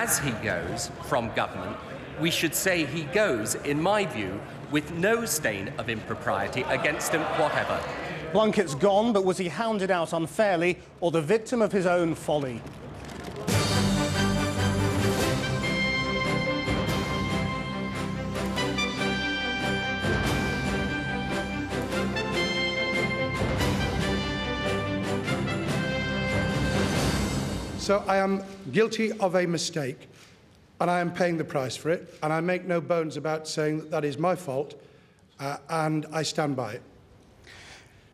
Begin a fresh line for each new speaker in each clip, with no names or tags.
as he goes from government, we should say he goes, in my view, with no stain of impropriety against him whatever.
Blunkett's gone, but was he hounded out unfairly or the victim of his own folly?
So I am guilty of a mistake, and I am paying the price for it, and I make no bones about saying that that is my fault, and I stand by it.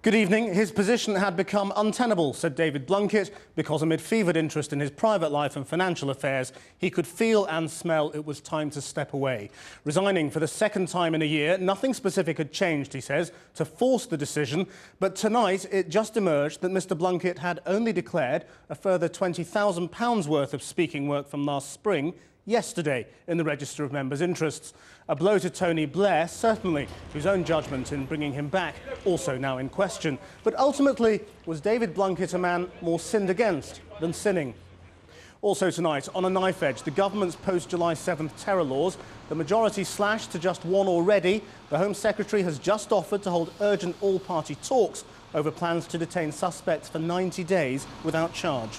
Good evening. His position had become untenable, said David Blunkett, because amid fevered interest in his private life and financial affairs, he could feel and smell it was time to step away. Resigning for the second time in a year, nothing specific had changed, he says, to force the decision. But tonight, it just emerged that Mr Blunkett had only declared a further £20,000 worth of speaking work from last spring yesterday in the Register of Members' Interests. A blow to Tony Blair, certainly, whose own judgment in bringing him back also now in question. But ultimately, was David Blunkett a man more sinned against than sinning? Also tonight, on a knife edge, the government's post-July 7th terror laws, the majority slashed to just one already. The Home Secretary has just offered to hold urgent all-party talks over plans to detain suspects for 90 days without charge.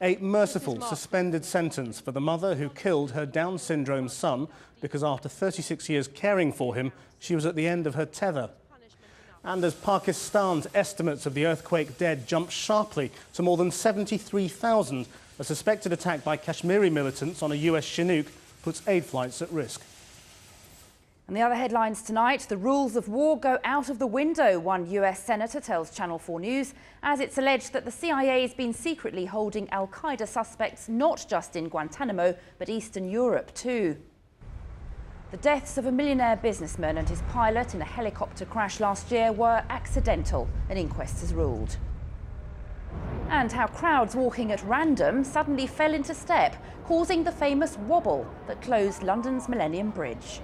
A merciful suspended sentence for the mother who killed her Down syndrome son because after 36 years caring for him, she was at the end of her tether. And as Pakistan's estimates of the earthquake dead jump sharply to more than 73,000, a suspected attack by Kashmiri militants on a US Chinook puts aid flights at risk.
And the other headlines tonight, the rules of war go out of the window, one US senator tells Channel 4 News, as it's alleged that the CIA has been secretly holding al-Qaeda suspects not just in Guantanamo, but Eastern Europe too. The deaths of a millionaire businessman and his pilot in a helicopter crash last year were accidental, an inquest has ruled. And how crowds walking at random suddenly fell into step, causing the famous wobble that closed London's Millennium Bridge.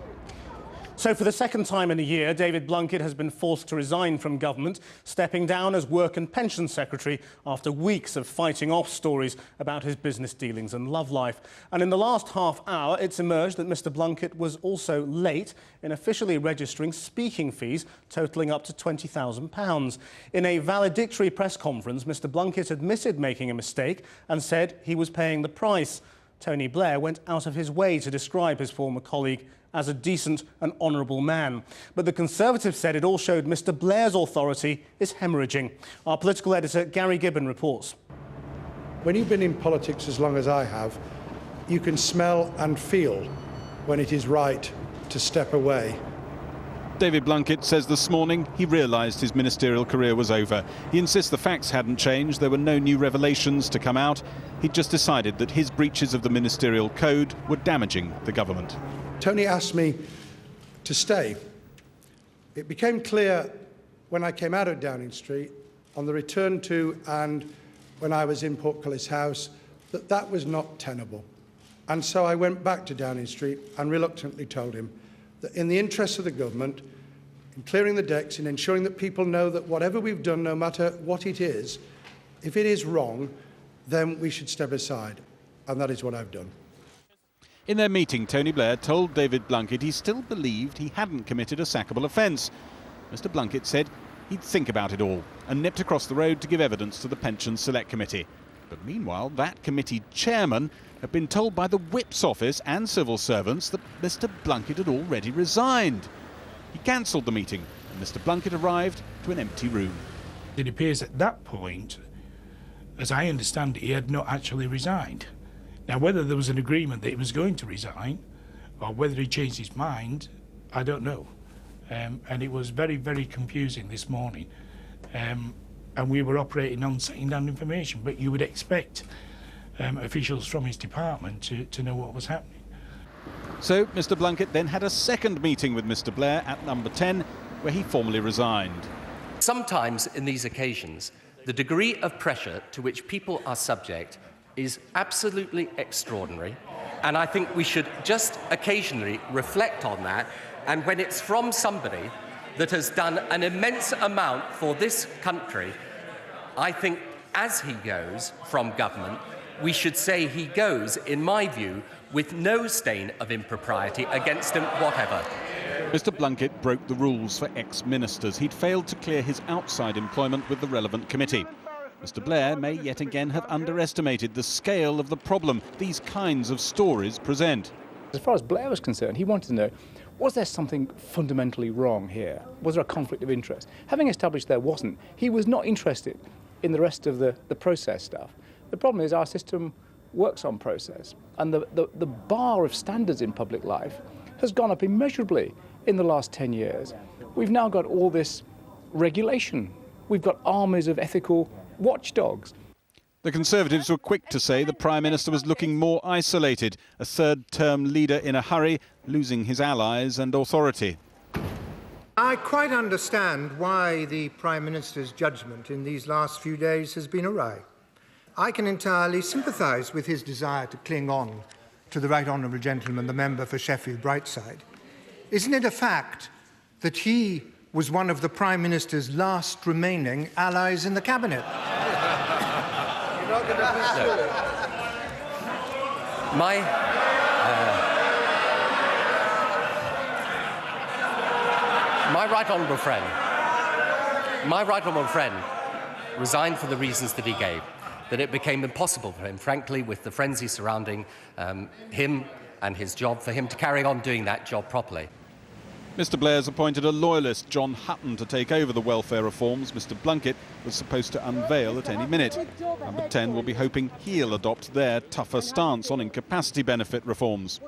So for the second time in a year, David Blunkett has been forced to resign from government, stepping down as Work and Pensions Secretary after weeks of fighting off stories about his business dealings and love life. And in the last half hour, it's emerged that Mr Blunkett was also late in officially registering speaking fees totalling up to £20,000. In a valedictory press conference, Mr Blunkett admitted making a mistake and said he was paying the price. Tony Blair went out of his way to describe his former colleague as a decent and honourable man. But the Conservatives said it all showed Mr Blair's authority is hemorrhaging. Our political editor, Gary Gibbon, reports.
When you've been in politics as long as I have, you can smell and feel when it is right to step away.
David Blunkett says this morning he realised his ministerial career was over. He insists the facts hadn't changed, there were no new revelations to come out. He'd just decided that his breaches of the ministerial code were damaging the government.
Tony asked me to stay. It became clear when I came out of Downing Street, on the return to and when I was in Portcullis House, that that was not tenable. And so I went back to Downing Street and reluctantly told him that in the interests of the government, in clearing the decks, in ensuring that people know that whatever we've done, no matter what it is, if it is wrong, then we should step aside. And that is what I've done.
In their meeting, Tony Blair told David Blunkett he still believed he hadn't committed a sackable offence. Mr Blunkett said he'd think about it all and nipped across the road to give evidence to the Pensions Select Committee. But meanwhile, that committee chairman had been told by the Whip's office and civil servants that Mr Blunkett had already resigned. He cancelled the meeting and Mr Blunkett arrived to an empty room.
It appears at that point, as I understand it, he had not actually resigned. Now, whether there was an agreement that he was going to resign or whether he changed his mind, I don't know. And it was very, very confusing this morning. And we were operating on second-hand information, but you would expect officials from his department to know what was happening.
So Mr Blunkett then had a second meeting with Mr Blair at number 10, where he formally resigned.
Sometimes in these occasions, the degree of pressure to which people are subject is absolutely extraordinary, and I think we should just occasionally reflect on that. And when it's from somebody that has done an immense amount for this country, I think as he goes from government, we should say he goes, in my view, with no stain of impropriety against him whatever.
Mr Blunkett broke the rules for ex-ministers. He'd failed to clear his outside employment with the relevant committee. Mr Blair may yet again have underestimated the scale of the problem these kinds of stories present.
As far as Blair was concerned, he wanted to know, was there something fundamentally wrong here? Was there a conflict of interest? Having established there wasn't, he was not interested in the rest of the process stuff. The problem is our system works on process, and the bar of standards in public life has gone up immeasurably in the last 10 years. We've now got all this regulation. We've got armies of ethical watchdogs.
The Conservatives were quick to say the Prime Minister was looking more isolated, a third-term leader in a hurry, losing his allies and authority.
I quite understand why the Prime Minister's judgment in these last few days has been awry. I can entirely sympathise with his desire to cling on to the right honourable gentleman, the member for Sheffield Brightside. Isn't it a fact that he was one of the Prime Minister's last remaining allies in the Cabinet?
My right honourable friend resigned for the reasons that he gave, that it became impossible for him, frankly, with the frenzy surrounding him and his job, for him to carry on doing that job properly.
Mr Blair's appointed a loyalist, John Hutton, to take over the welfare reforms Mr Blunkett was supposed to unveil at any minute. Number 10 will be hoping he'll adopt their tougher stance on incapacity benefit reforms.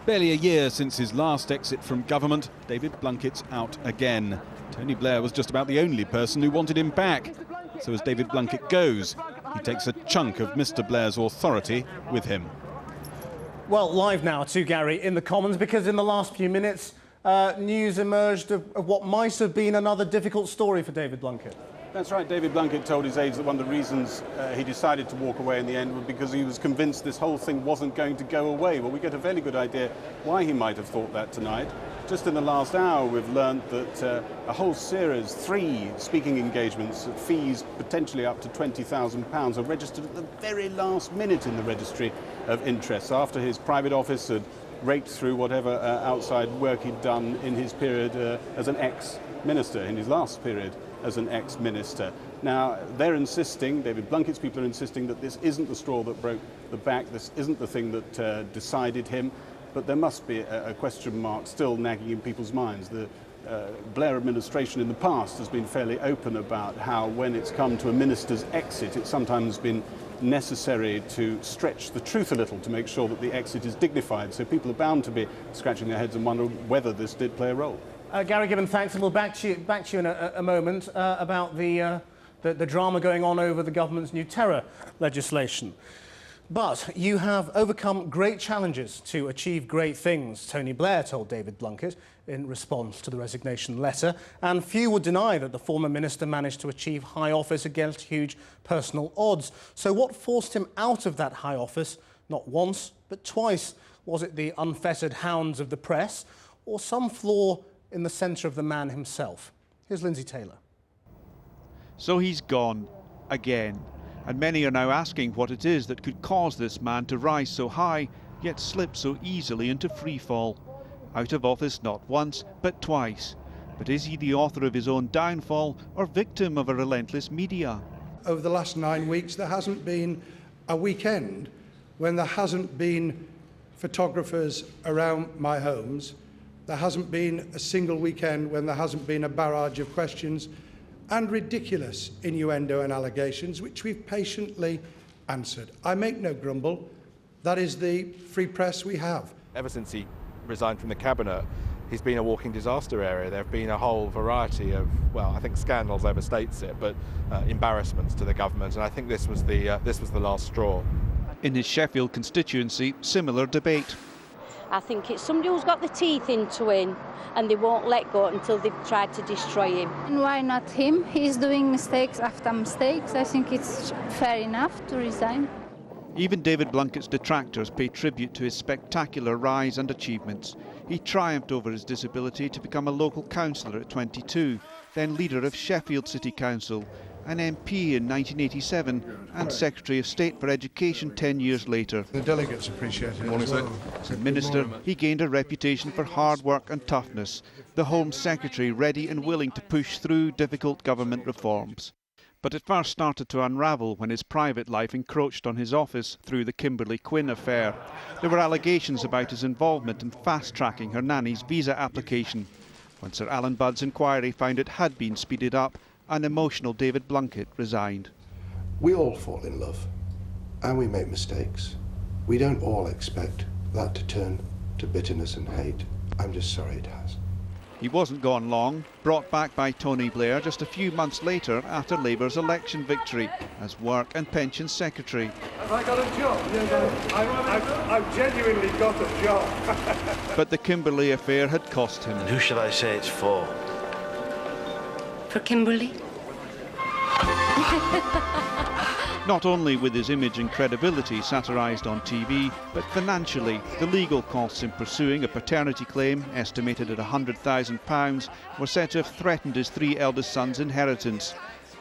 Barely a year since his last exit from government, David Blunkett's out again. Tony Blair was just about the only person who wanted him back. So as David Blunkett goes, he takes a chunk of Mr Blair's authority with him.
Well, live now to Gary in the Commons, because in the last few minutes, news emerged of what might have been another difficult story for David Blunkett.
That's right. David Blunkett told his aides that one of the reasons he decided to walk away in the end was because he was convinced this whole thing wasn't going to go away. Well, we get a fairly good idea why he might have thought that tonight. Just in the last hour, we've learned that a whole series, 3 speaking engagements at fees potentially up to £20,000 are registered at the very last minute in the registry of interests, after his private office had raked through whatever outside work he'd done in his period as an ex-minister, in his last period as an ex-minister. Now, they're insisting, David Blunkett's people are insisting, that this isn't the straw that broke the back, this isn't the thing that decided him, but there must be a question mark still nagging in people's minds. The Blair administration in the past has been fairly open about how, when it's come to a minister's exit, it's sometimes been necessary to stretch the truth a little to make sure that the exit is dignified. So people are bound to be scratching their heads and wondering whether this did play a role.
Gary Gibbon, thanks, and we'll back to you in a moment about the drama going on over the government's new terror legislation. But you have overcome great challenges to achieve great things, Tony Blair told David Blunkett in response to the resignation letter, and few would deny that the former minister managed to achieve high office against huge personal odds. So what forced him out of that high office, not once, but twice? Was it the unfettered hounds of the press, or some flaw in the centre of the man himself? Here's Lindsay Taylor.
So he's gone again. And many are now asking what it is that could cause this man to rise so high, yet slip so easily into free fall. Out of office not once, but twice. But is he the author of his own downfall, or victim of a relentless media?
Over the last 9 weeks, there hasn't been a weekend when there hasn't been photographers around my homes. There hasn't been a single weekend when there hasn't been a barrage of questions and ridiculous innuendo and allegations, which we've patiently answered. I make no grumble. That is the free press we have.
Ever since he resigned from the Cabinet, he's been a walking disaster area. There have been a whole variety of, well, I think scandals overstates it, but embarrassments to the government, and I think this was the last straw.
In his Sheffield constituency, similar debate.
I think it's somebody who's got the teeth into him, and they won't let go until they've tried to destroy him.
And why not him? He's doing mistakes after mistakes. I think it's fair enough to resign.
Even David Blunkett's detractors pay tribute to his spectacular rise and achievements. He triumphed over his disability to become a local councillor at 22, then leader of Sheffield City Council, an MP in 1987 and Secretary of State for Education 10 years later.
The delegates appreciate it as well.
As a minister, he gained a reputation for hard work and toughness, the Home Secretary ready and willing to push through difficult government reforms. But it first started to unravel when his private life encroached on his office through the Kimberly Quinn affair. There were allegations about his involvement in fast-tracking her nanny's visa application. When Sir Alan Budd's inquiry found it had been speeded up, an emotional David Blunkett resigned.
We all fall in love, and we make mistakes. We don't all expect that to turn to bitterness and hate. I'm just sorry it has.
He wasn't gone long, brought back by Tony Blair just a few months later after Labour's election victory as Work and Pensions Secretary.
Have I got a job? I've genuinely got a job.
But the Kimberley affair had cost him.
And who shall I say it's for?
For Kimberly?
Not only with his image and credibility satirised on TV, but financially, the legal costs in pursuing a paternity claim, estimated at £100,000, were said to have threatened his 3 eldest sons' inheritance.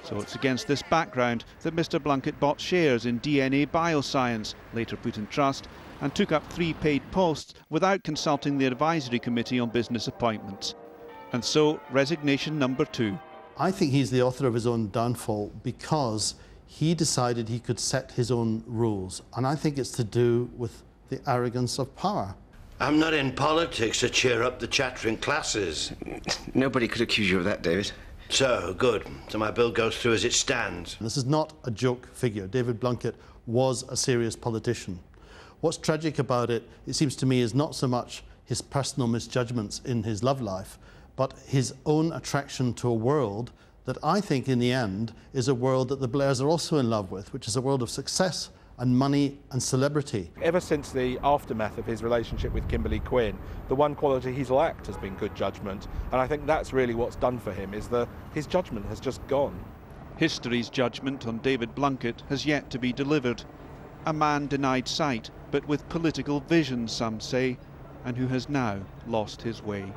So it's against this background that Mr Blunkett bought shares in DNA Bioscience, later put in trust, and took up 3 paid posts without consulting the Advisory Committee on Business Appointments. And so, resignation number 2.
I think he's the author of his own downfall because he decided he could set his own rules, and I think it's to do with the arrogance of power.
I'm not in politics to cheer up the chattering classes.
Nobody could accuse you of that, David.
So, good. So my bill goes through as it stands.
This is not a joke figure. David Blunkett was a serious politician. What's tragic about it, it seems to me, is not so much his personal misjudgments in his love life, but his own attraction to a world that I think in the end is a world that the Blairs are also in love with, which is a world of success and money and celebrity.
Ever since the aftermath of his relationship with Kimberly Quinn, the one quality he's lacked has been good judgment, and I think that's really what's done for him, is that his judgment has just gone.
History's judgment on David Blunkett has yet to be delivered. A man denied sight, but with political vision, some say, and who has now lost his way.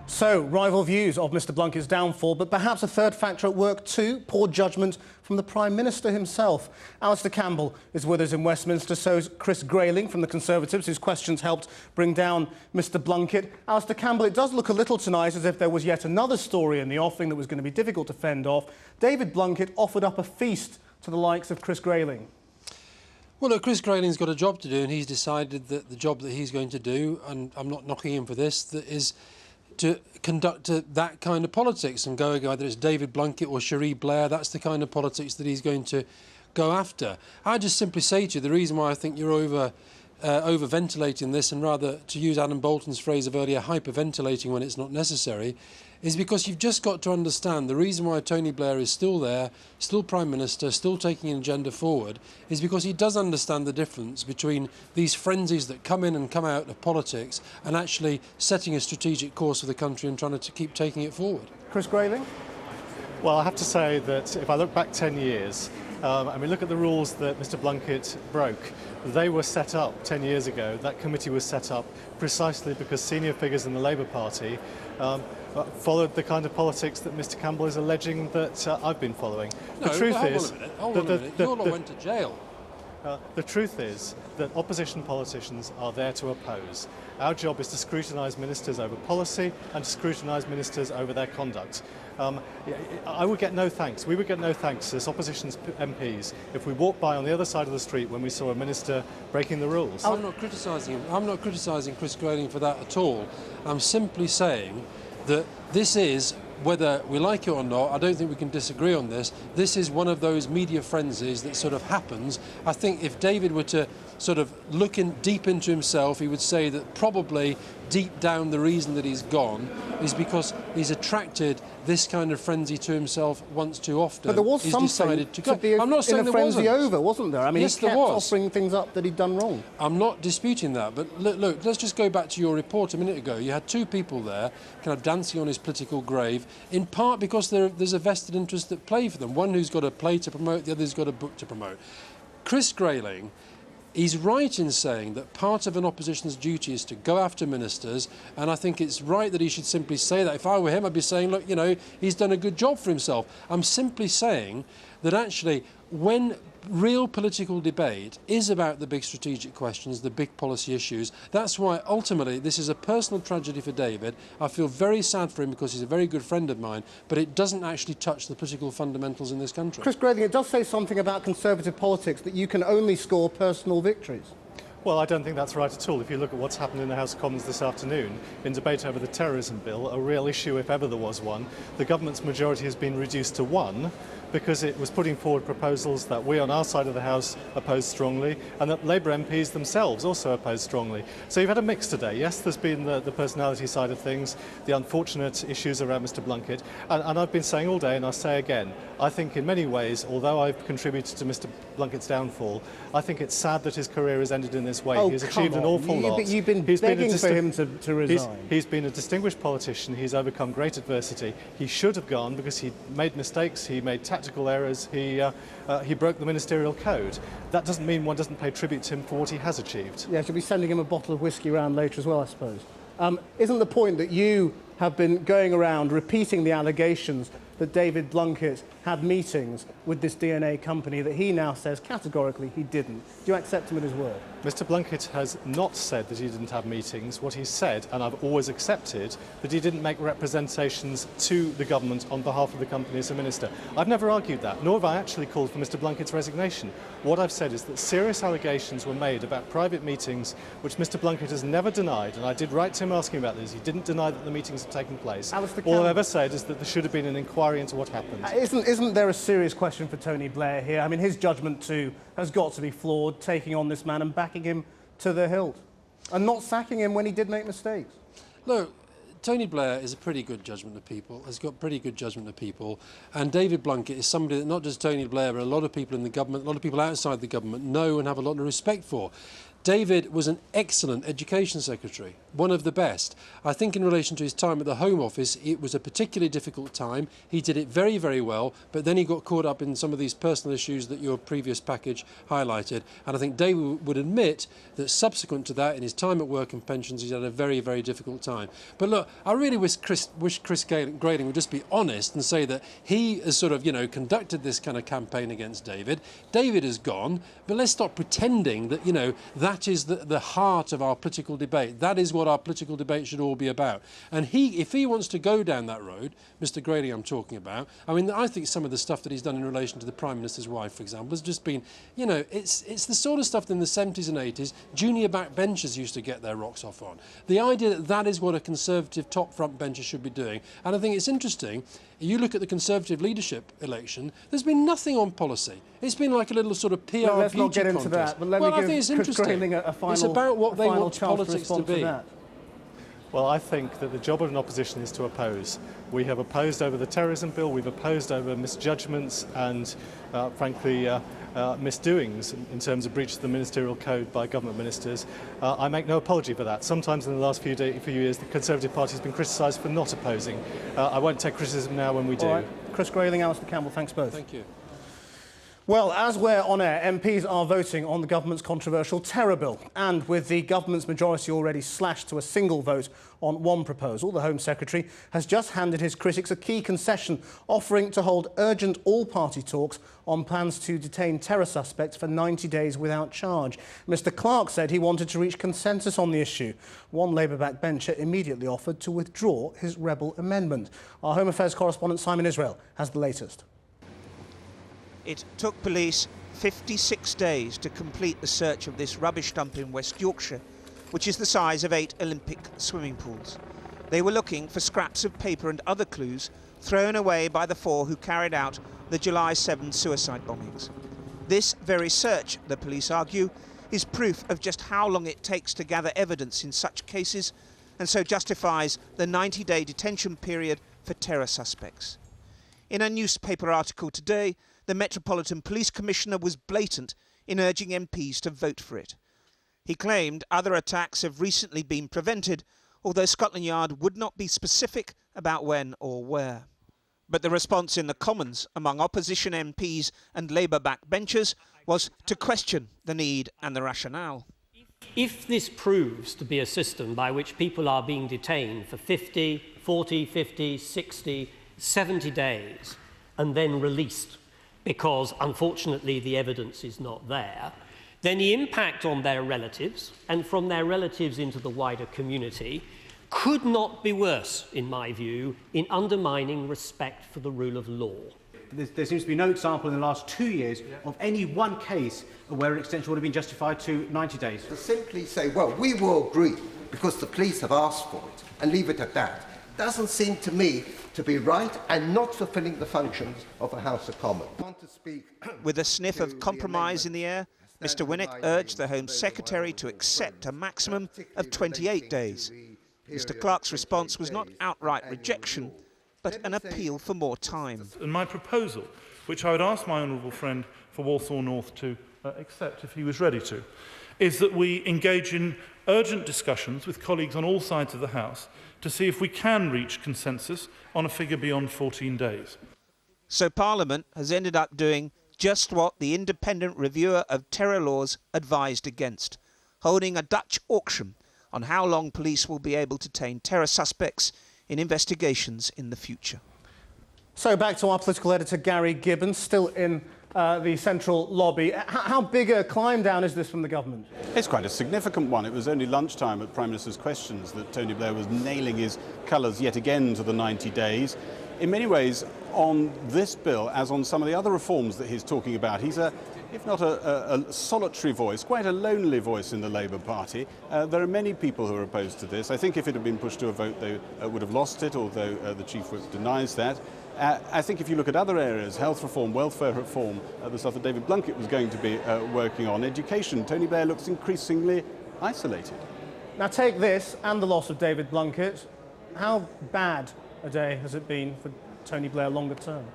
So, rival views of Mr Blunkett's downfall, but perhaps a third factor at work too, poor judgment from the Prime Minister himself. Alistair Campbell is with us in Westminster, so is Chris Grayling from the Conservatives, whose questions helped bring down Mr Blunkett. Alistair Campbell, it does look a little tonight as if there was yet another story in the offing that was going to be difficult to fend off. David Blunkett offered up a feast to the likes of Chris Grayling.
Well, look, Chris Grayling's got a job to do, and he's decided that the job that he's going to do, and I'm not knocking him for this, that is to conduct that kind of politics and go, whether it's David Blunkett or Cherie Blair, that's the kind of politics that he's going to go after. I just simply say to you, the reason why I think you're over-ventilating this, and rather, to use Adam Bolton's phrase of earlier, hyperventilating when it's not necessary, is because you've just got to understand the reason why Tony Blair is still there, still Prime Minister, still taking an agenda forward, is because he does understand the difference between these frenzies that come in and come out of politics and actually setting a strategic course for the country and trying to keep taking it forward.
Chris Grayling?
Well, I have to say that if I look back 10 years, I mean, look at the rules that Mr Blunkett broke. They were set up 10 years ago. That committee was set up precisely because senior figures in the Labour Party followed the kind of politics that Mr Campbell is alleging that I've been following.
No,
the truth is,
hold on a minute. You all went to jail.
The truth is that opposition politicians are there to oppose. Our job is to scrutinise ministers over policy and to scrutinise ministers over their conduct. I would get no thanks. We would get no thanks as opposition MPs if we walked by on the other side of the street when we saw a minister breaking the rules.
I'm not criticising him. I'm not criticising Chris Grayling for that at all. I'm simply saying that this is, whether we like it or not, I don't think we can disagree on this. This is one of those media frenzies that sort of happens. I think if David were to sort of look deep into himself, he would say that probably deep down the reason that he's gone is because he's attracted this kind of frenzy to himself once too often.
But there was
he's
something
decided to go.
be
I'm not saying
in a
there
frenzy
wasn't.
over, wasn't there? I mean,
yes,
he kept
there was.
offering things up that he'd done wrong.
I'm not disputing that, but look, let's just go back to your report a minute ago. You had 2 people there kind of dancing on his political grave, in part because there's a vested interest at play for them. One who's got a play to promote, the other's got a book to promote. Chris Grayling he's right in saying that part of an opposition's duty is to go after ministers, and I think it's right that he should simply say that. If I were him, I'd be saying, look, you know, he's done a good job for himself. I'm simply saying that actually when real political debate is about the big strategic questions, the big policy issues, that's why ultimately this is a personal tragedy for David. I feel very sad for him because he's a very good friend of mine, but it doesn't actually touch the political fundamentals in this country.
Chris Grathing, it does say something about Conservative politics that you can only score personal victories.
Well, I don't think that's right at all. If you look at what's happened in the House of Commons this afternoon, in debate over the terrorism bill, a real issue if ever there was one, the government's majority has been reduced to one because it was putting forward proposals that we on our side of the House opposed strongly and that Labour MPs themselves also opposed strongly. So you've had a mix today. Yes, there's been the personality side of things, the unfortunate issues around Mr Blunkett, and I've been saying all day and I'll say again, I think in many ways, although I've contributed to Mr Blunkett's downfall, I think it's sad that his career has ended in this way.
Oh,
he's achieved an awful lot.
You've been begging for him to resign.
He's been a distinguished politician. He's overcome great adversity. He should have gone because he made mistakes, he made tactical errors, he broke the ministerial code. That doesn't mean one doesn't pay tribute to him for what he has achieved.
Yeah, she'll be sending him a bottle of whiskey round later as well, I suppose. Isn't the point that you have been going around repeating the allegations that David Blunkett had meetings with this DNA company that he now says categorically he didn't? Do you accept him at his word?
Mr Blunkett has not said that he didn't have meetings. What he said, and I've always accepted, that he didn't make representations to the government on behalf of the company as a minister. I've never argued that, nor have I actually called for Mr Blunkett's resignation. What I've said is that serious allegations were made about private meetings, which Mr Blunkett has never denied, and I did write to him asking about this. He didn't deny that the meetings had taken place. All I've ever said is that there should have been an inquiry into what happened.
Isn't there a serious question for Tony Blair here? I mean, his judgment too has got to be flawed, taking on this man and backing him to the hilt, and not sacking him when he did make mistakes.
Look, Tony Blair is a pretty good judgment of people, has got pretty good judgment of people, and David Blunkett is somebody that not just Tony Blair, but a lot of people in the government, a lot of people outside the government know and have a lot of respect for. David was an excellent education secretary, one of the best. I think in relation to his time at the Home Office, it was a particularly difficult time. He did it very, very well, but then he got caught up in some of these personal issues that your previous package highlighted. And I think David would admit that subsequent to that, in his time at Work and Pensions, he's had a very, very difficult time. But look, I really wish Chris Grathing would just be honest and say that he has sort of, conducted this kind of campaign against David. David is gone, but let's stop pretending that, that is the heart of our political debate. That is what our political debate should all be about. And if he wants to go down that road, Mr Grathing I'm talking about, I mean, I think some of the stuff that he's done in relation to the Prime Minister's wife, for example, has just been, it's the sort of stuff that in the 70s and 80s, junior backbenchers used to get their rocks off on. The idea that that is what a Conservative top front bencher should be doing. And I think it's interesting, you look at the Conservative leadership election, there's been nothing on policy. It's been like a little sort of PR beauty contest.
Let's not get into that, but let me give Chris Grathing a final,
it's about what they want
politics
to be.
Well, I think that the job of an opposition is to oppose. We have opposed over the terrorism bill, we've opposed over misjudgments and, frankly, misdoings in terms of breach of the ministerial code by government ministers. I make no apology for that. Sometimes in the last few years, the Conservative Party has been criticised for not opposing. I won't take criticism now when we do.
All right. Chris Grathing, Alistair Campbell, thanks both.
Thank you.
Well, as we're on air, MPs are voting on the government's controversial terror bill. And with the government's majority already slashed to a single vote on one proposal, the Home Secretary has just handed his critics a key concession, offering to hold urgent all-party talks on plans to detain terror suspects for 90 days without charge. Mr Clark said he wanted to reach consensus on the issue. One Labour backbencher immediately offered to withdraw his rebel amendment. Our Home Affairs correspondent Simon Israel has the latest.
It took police 56 days to complete the search of this rubbish dump in West Yorkshire, which is the size of 8 Olympic swimming pools. They were looking for scraps of paper and other clues thrown away by the 4 who carried out the July 7 suicide bombings. This very search, the police argue, is proof of just how long it takes to gather evidence in such cases, and so justifies the 90-day detention period for terror suspects. In a newspaper article today, the Metropolitan Police Commissioner was blatant in urging MPs to vote for it. He claimed other attacks have recently been prevented, although Scotland Yard would not be specific about when or where. But the response in the Commons among opposition MPs and Labour backbenchers was to question the need and the rationale.
If this proves to be a system by which people are being detained for 50, 40, 50, 60, 70 days and then released because, unfortunately, the evidence is not there, then the impact on their relatives and from their relatives into the wider community could not be worse, in my view, in undermining respect for the rule of law.
There seems to be no example in the last 2 years of any one case where an extension would have been justified to 90 days.
To simply say, well, we will agree because the police have asked for it, and leave it at that, doesn't seem to me to be right and not fulfilling the functions of a House of Commons.
With a sniff of compromise in the air, Mr Winnock urged the Home Secretary to accept a maximum of 28 days. Mr Clark's response was not outright rejection, but an appeal for more time.
And my proposal, which I would ask my honourable friend for Walsall North to accept if he was ready to, is that we engage in urgent discussions with colleagues on all sides of the House to see if we can reach consensus on a figure beyond 14 days.
So Parliament has ended up doing just what the independent reviewer of terror laws advised against, holding a Dutch auction on how long police will be able to detain terror suspects in investigations in the future.
So back to our political editor Gary Gibbons, still in the central lobby. How big a climb down is this from the government?
It's quite a significant one. It was only lunchtime at Prime Minister's questions that Tony Blair was nailing his colours yet again to the 90 days. In many ways, on this bill, as on some of the other reforms that he's talking about, he's if not a solitary voice, quite a lonely voice in the Labour Party. There are many people who are opposed to this. I think if it had been pushed to a vote, they would have lost it, although the Chief Whip denies that. I think if you look at other areas, health reform, welfare reform, the stuff that David Blunkett was going to be working on, education, Tony Blair looks increasingly isolated.
Now take this and the loss of David Blunkett. How bad a day has it been for Tony Blair longer term?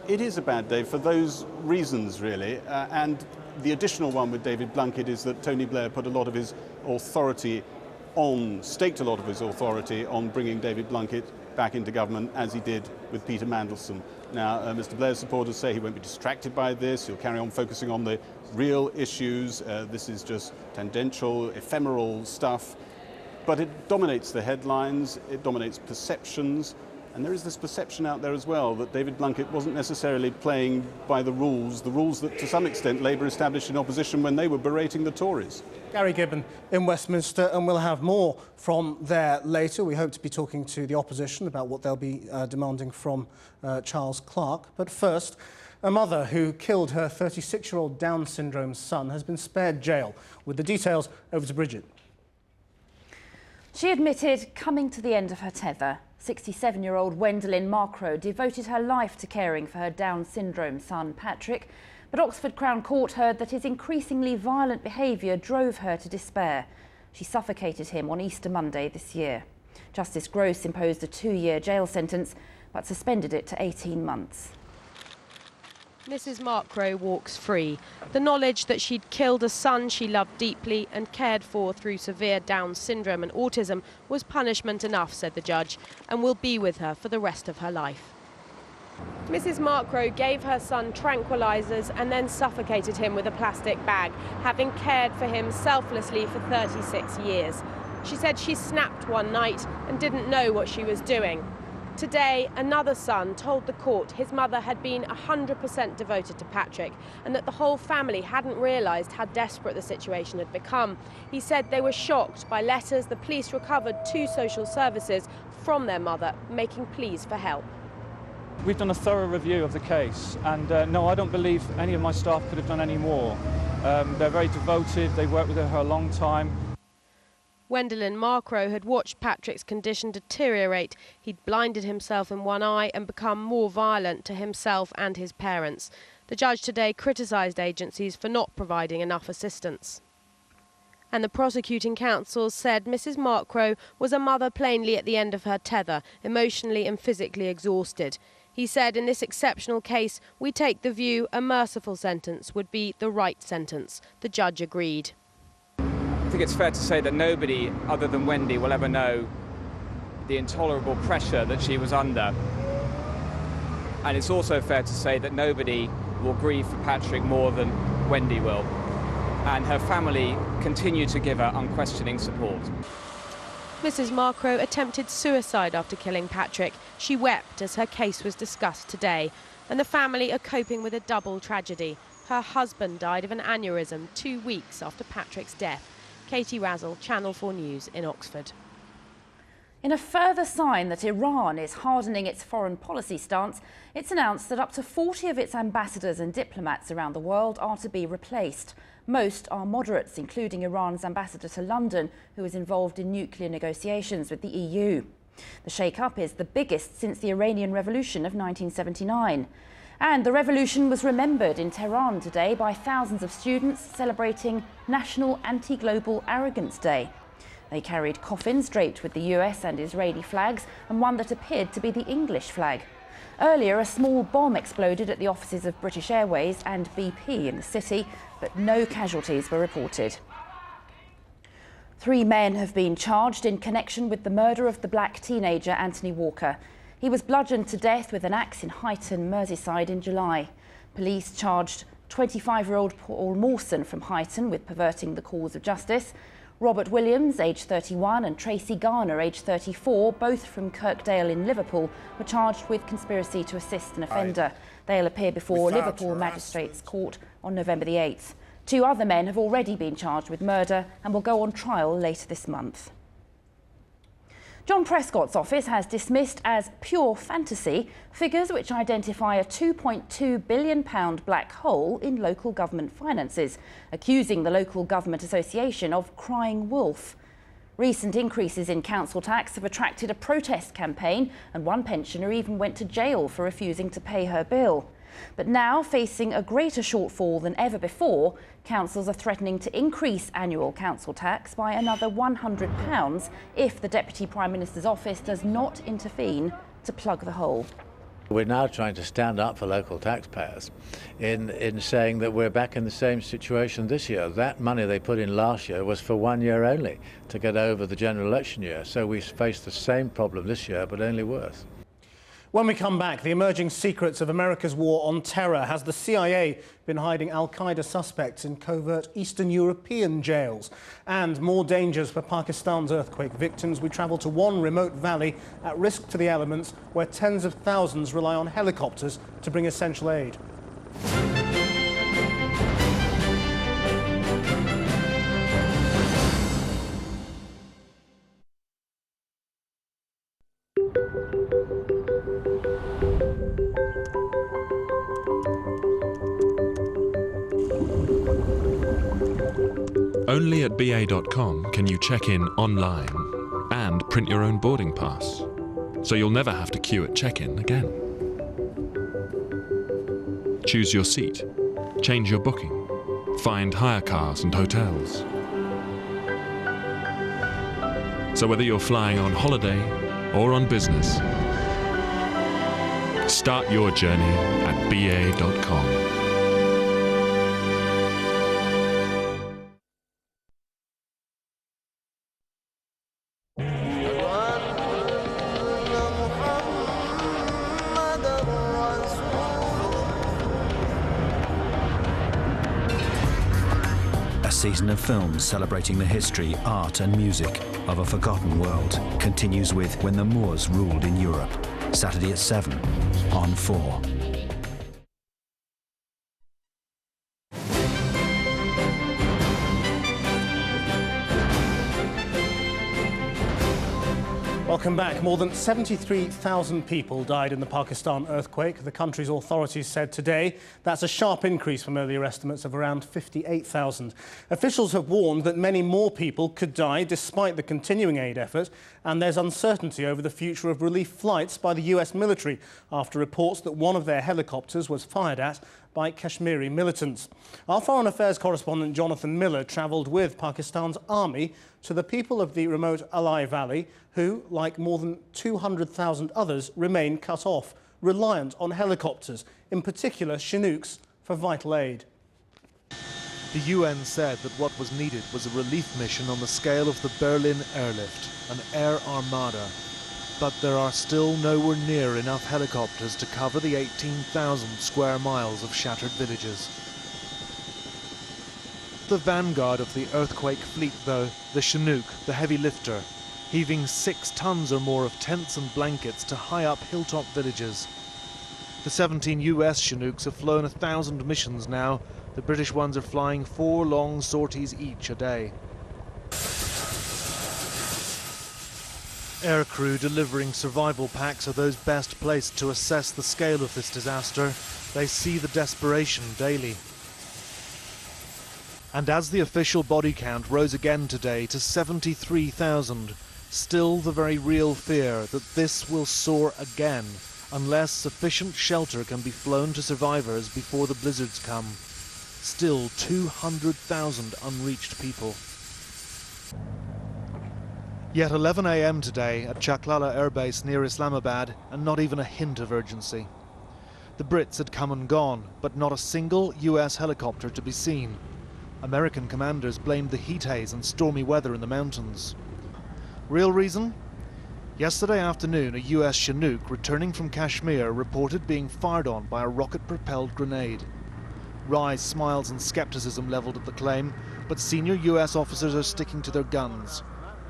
It is a bad day for those reasons, really, and the additional one with David Blunkett is that Tony Blair put a lot of his authority staked a lot of his authority on bringing David Blunkett back into government, as he did with Peter Mandelson. Now, Mr Blair's supporters say he won't be distracted by this, he'll carry on focusing on the real issues, this is just tangential, ephemeral stuff, but it dominates the headlines, it dominates perceptions, and there is this perception out there as well that David Blunkett wasn't necessarily playing by the rules that to some extent Labour established in opposition when they were berating the Tories.
Gary Gibbon in Westminster, and we'll have more from there later. We hope to be talking to the opposition about what they'll be demanding from Charles Clarke. But first, a mother who killed her 36-year-old Down syndrome son has been spared jail. With the details, over to Bridget.
She admitted coming to the end of her tether. 67-year-old Gwendolyn Markrow devoted her life to caring for her Down syndrome son, Patrick, but Oxford Crown Court heard that his increasingly violent behaviour drove her to despair. She suffocated him on Easter Monday this year. Justice Gross imposed a 2-year jail sentence, but suspended it to 18 months.
Mrs. Markrow walks free. The knowledge that she'd killed a son she loved deeply and cared for through severe Down syndrome and autism was punishment enough, said the judge, and will be with her for the rest of her life. Mrs. Markrow gave her son tranquilizers and then suffocated him with a plastic bag, having cared for him selflessly for 36 years. She said she snapped one night and didn't know what she was doing. Today, another son told the court his mother had been 100% devoted to Patrick and that the whole family hadn't realised how desperate the situation had become. He said they were shocked by letters the police recovered to social services from their mother, making pleas for help.
We've done a thorough review of the case, and no, I don't believe any of my staff could have done any more. They're very devoted, they worked with her a long time.
Gwendolyn Markrow had watched Patrick's condition deteriorate. He'd blinded himself in one eye and become more violent to himself and his parents. The judge today criticised agencies for not providing enough assistance. And the prosecuting counsel said Mrs. Markrow was a mother plainly at the end of her tether, emotionally and physically exhausted. He said, in this exceptional case, we take the view a merciful sentence would be the right sentence. The judge agreed.
I think it's fair to say that nobody other than Wendy will ever know the intolerable pressure that she was under. And it's also fair to say that nobody will grieve for Patrick more than Wendy will, and her family continue to give her unquestioning support.
Mrs. Markrow attempted suicide after killing Patrick. She wept as her case was discussed today, and the family are coping with a double tragedy. Her husband died of an aneurysm 2 weeks after Patrick's death. Katie Razzle, Channel 4 News in Oxford.
In a further sign that Iran is hardening its foreign policy stance, it's announced that up to 40 of its ambassadors and diplomats around the world are to be replaced. Most are moderates, including Iran's ambassador to London, who is involved in nuclear negotiations with the EU. The shake-up is the biggest since the Iranian Revolution of 1979. And the revolution was remembered in Tehran today by thousands of students celebrating National Anti-Global Arrogance Day. They carried coffins draped with the US and Israeli flags and one that appeared to be the English flag. Earlier, a small bomb exploded at the offices of British Airways and BP in the city, but no casualties were reported. 3 men have been charged in connection with the murder of the black teenager Anthony Walker. He was bludgeoned to death with an axe in Huyton, Merseyside in July. Police charged 25-year-old Paul Mawson from Huyton with perverting the cause of justice. Robert Williams, aged 31, and Tracy Garner, aged 34, both from Kirkdale in Liverpool, were charged with conspiracy to assist an offender. They'll appear before Liverpool Magistrates Court on November the 8th. 2 other men have already been charged with murder and will go on trial later this month. John Prescott's office has dismissed as pure fantasy figures which identify a £2.2 billion black hole in local government finances, accusing the Local Government Association of crying wolf. Recent increases in council tax have attracted a protest campaign, and one pensioner even went to jail for refusing to pay her bill. But now, facing a greater shortfall than ever before, councils are threatening to increase annual council tax by another £100 if the Deputy Prime Minister's office does not intervene to plug the hole.
We're now trying to stand up for local taxpayers in saying that we're back in the same situation this year. That money they put in last year was for 1 year only to get over the general election year. So we face the same problem this year, but only worse.
When we come back, the emerging secrets of America's war on terror. Has the CIA been hiding al-Qaeda suspects in covert Eastern European jails? And more dangers for Pakistan's earthquake victims. We travel to one remote valley at risk to the elements where tens of thousands rely on helicopters to bring essential aid.
Only at BA.com can you check in online and print your own boarding pass, so you'll never have to queue at check-in again. Choose your seat, change your booking, find hire cars and hotels. So whether you're flying on holiday or on business, start your journey at BA.com.
A season of films celebrating the history, art and music of a forgotten world continues with When the Moors Ruled in Europe, Saturday at 7 on 4.
Welcome back. More than 73,000 people died in the Pakistan earthquake, the country's authorities said today. That's a sharp increase from earlier estimates of around 58,000. Officials have warned that many more people could die despite the continuing aid effort, and there's uncertainty over the future of relief flights by the US military after reports that one of their helicopters was fired at by Kashmiri militants. Our Foreign Affairs correspondent Jonathan Miller travelled with Pakistan's army to the people of the remote Alai Valley who, like more than 200,000 others, remain cut off, reliant on helicopters, in particular Chinooks, for vital aid.
The UN said that what was needed was a relief mission on the scale of the Berlin airlift, an air armada. but there are still nowhere near enough helicopters to cover the 18,000 square miles of shattered villages. The vanguard of the earthquake fleet, though, the Chinook, the heavy lifter, heaving 6 tons or more of tents and blankets to high-up hilltop villages. The 17 US Chinooks have flown 1,000 missions now. The British ones are flying 4 long sorties each a day. Aircrew delivering survival packs are those best placed to assess the scale of this disaster. They see the desperation daily. And as the official body count rose again today to 73,000, still the very real fear that this will soar again unless sufficient shelter can be flown to survivors before the blizzards come. Still 200,000 unreached people. Yet 11 a.m. today at Chaklala Air Base near Islamabad, and not even a hint of urgency. The Brits had come and gone, but not a single US helicopter to be seen. American commanders blamed the heat haze and stormy weather in the mountains. Real reason? Yesterday afternoon, a US Chinook returning from Kashmir reported being fired on by a rocket-propelled grenade. Wry smiles and skepticism levelled at the claim, but senior US officers are sticking to their guns.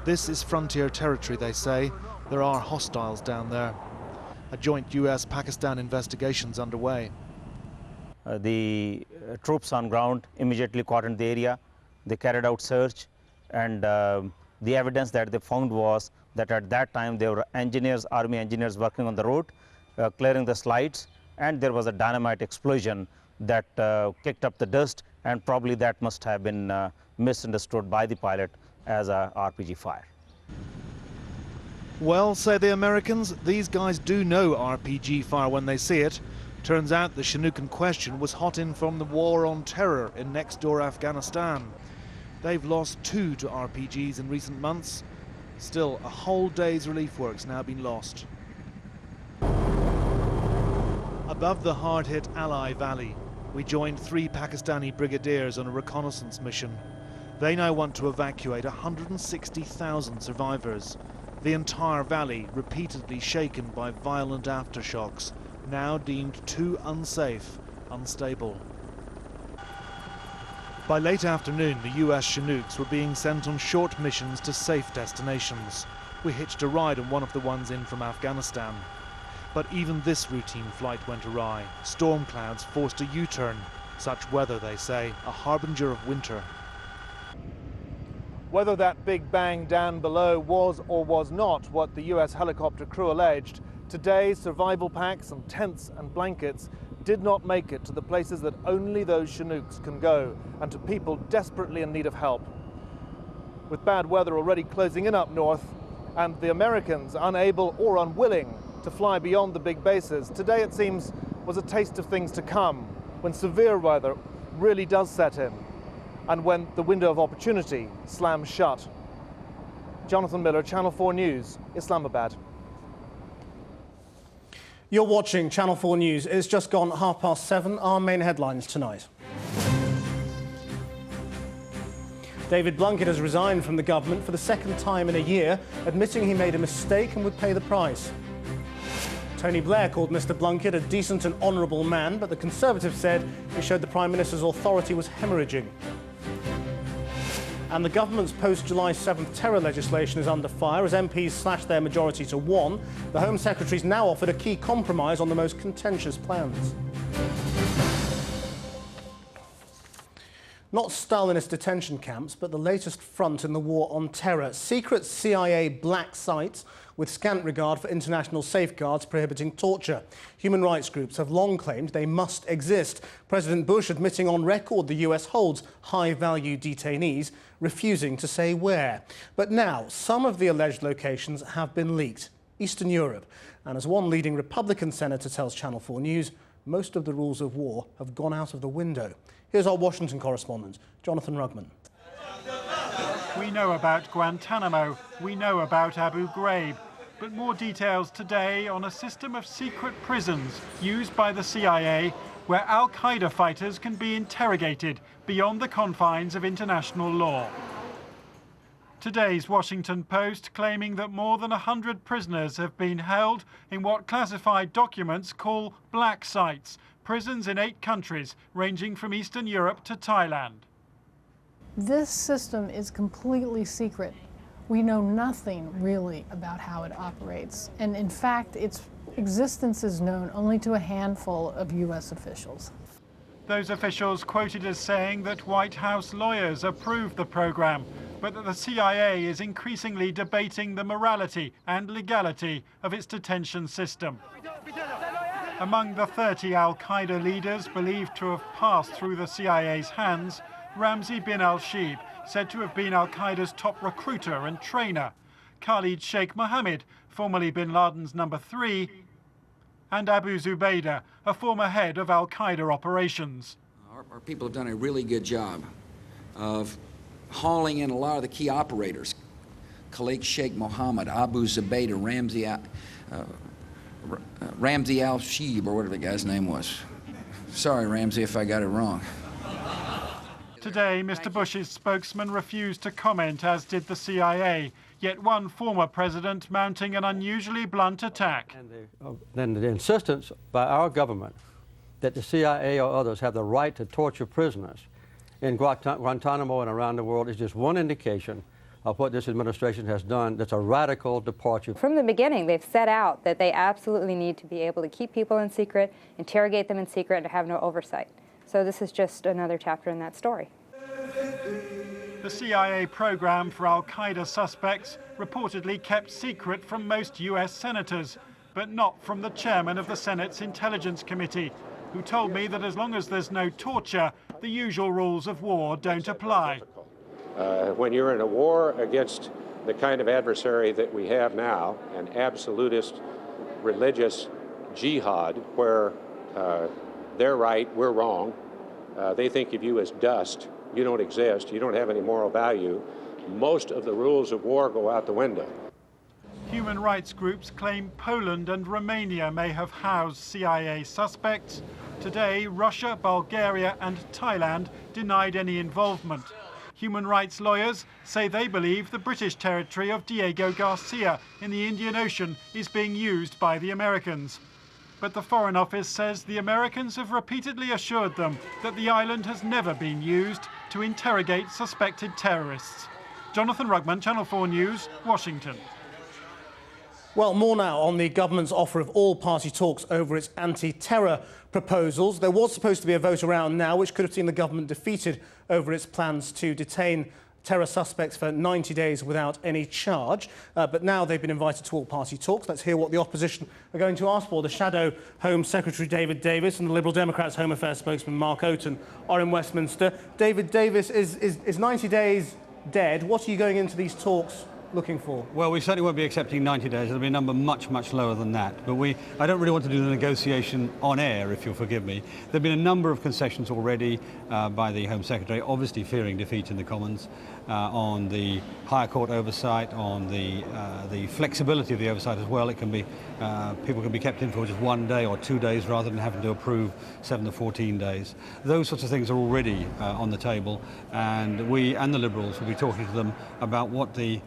This is frontier territory, they say. There are hostiles down there. A joint US-Pakistan investigation's underway.
The troops on ground immediately cordoned the area. They carried out search, and the evidence that they found was that at that time there were engineers, army engineers working on the road, clearing the slides, and there was a dynamite explosion that kicked up the dust, and probably that must have been misunderstood by the pilot as a RPG fire.
Well, say the Americans, these guys do know RPG fire when they see it. Turns out the Chinook in question was hot in from the war on terror in next-door Afghanistan. They've lost 2 to RPGs in recent months. Still, a whole day's relief work's now been lost. Above the hard-hit Ally Valley, we joined 3 Pakistani brigadiers on a reconnaissance mission. They now want to evacuate 160,000 survivors. The entire valley repeatedly shaken by violent aftershocks, now deemed too unsafe, unstable. By late afternoon, the US Chinooks were being sent on short missions to safe destinations. We hitched a ride on one of the ones in from Afghanistan. But even this routine flight went awry. Storm clouds forced a U-turn. Such weather, they say, a harbinger of winter. Whether that big bang down below was or was not what the US helicopter crew alleged, today's survival packs and tents and blankets did not make it to the places that only those Chinooks can go, and to people desperately in need of help. With bad weather already closing in up north, and the Americans unable or unwilling to fly beyond the big bases, today it seems was a taste of things to come, when severe weather really does set in, and when the window of opportunity slams shut. Jonathan Miller, Channel 4 News, Islamabad.
You're watching Channel 4 News. It's just gone 7:30. Our main headlines tonight. David Blunkett has resigned from the government for the second time in a year, admitting he made a mistake and would pay the price. Tony Blair called Mr Blunkett a decent and honourable man, but the Conservatives said it showed the Prime Minister's authority was hemorrhaging. And the government's post-July 7th terror legislation is under fire as MPs slash their majority to 1. The Home Secretary's now offered a key compromise on the most contentious plans. Not Stalinist detention camps, but the latest front in the war on terror. Secret CIA black sites with scant regard for international safeguards prohibiting torture. Human rights groups have long claimed they must exist. President Bush admitting on record the US holds high-value detainees, refusing to say where. But now, some of the alleged locations have been leaked. Eastern Europe. And as one leading Republican senator tells Channel 4 News, most of the rules of war have gone out of the window. Here's our Washington correspondent, Jonathan Rugman.
We know about Guantanamo, we know about Abu Ghraib, but more details today on a system of secret prisons used by the CIA where Al-Qaeda fighters can be interrogated beyond the confines of international law. Today's Washington Post claiming that more than 100 prisoners have been held in what classified documents call black sites, prisons in 8 countries, ranging from Eastern Europe to Thailand.
This system is completely secret. We know nothing really about how it operates, and in fact, its existence is known only to a handful of U.S. officials.
Those officials quoted as saying that White House lawyers approved the program, but that the CIA is increasingly debating the morality and legality of its detention system. Among the 30 al-Qaeda leaders believed to have passed through the CIA's hands, Ramzi bin al-Shibh, said to have been al-Qaeda's top recruiter and trainer, Khalid Sheikh Mohammed, formerly bin Laden's number 3, and Abu Zubaydah, a former head of al-Qaeda operations.
Our people have done a really good job of hauling in a lot of the key operators. Khalid Sheikh Mohammed, Abu Zubaydah, Ramzi al-Shibh, or whatever the guy's name was. Sorry, Ramzi, if I got it wrong.
Today, Mr. Bush's spokesman refused to comment, as did the CIA, yet one former president mounting an unusually blunt attack.
Then the insistence by our government that the CIA or others have the right to torture prisoners in Guantanamo and around the world is just one indication of what this administration has done that's a radical departure.
From the beginning, they've set out that they absolutely need to be able to keep people in secret, interrogate them in secret, and have no oversight. So this is just another chapter in that story.
The CIA program for al-Qaeda suspects reportedly kept secret from most US senators, but not from the chairman of the Senate's Intelligence Committee, who told me that as long as there's no torture, the usual rules of war don't apply.
When you're in a war against the kind of adversary that we have now, an absolutist religious jihad where they're right, we're wrong, they think of you as dust, you don't exist, you don't have any moral value, most of the rules of war go out the window.
Human rights groups claim Poland and Romania may have housed CIA suspects. Today, Russia, Bulgaria and Thailand denied any involvement. Human rights lawyers say they believe the British territory of Diego Garcia in the Indian Ocean is being used by the Americans. But the Foreign Office says the Americans have repeatedly assured them that the island has never been used to interrogate suspected terrorists. Jonathan Rugman, Channel 4 News, Washington.
Well, more now on the government's offer of all-party talks over its anti-terror proposals. There was supposed to be a vote around now which could have seen the government defeated over its plans to detain terror suspects for 90 days without any charge. But now they've been invited to all-party talks. Let's hear what the opposition are going to ask for. The Shadow Home Secretary David Davis and the Liberal Democrats Home Affairs spokesman Mark Oaten are in Westminster. David Davis, is 90 days dead? What are you going into these talks looking for?
Well, we certainly won't be accepting 90 days. There'll be a number much, much lower than that. But I don't really want to do the negotiation on air, if you'll forgive me. There have been a number of concessions already by the Home Secretary, obviously fearing defeat in the Commons, on the higher court oversight, on the flexibility of the oversight as well. It can be, people can be kept in for just 1 day or 2 days rather than having to approve 7 or 14 days. Those sorts of things are already on the table, and we and the Liberals will be talking to them about what the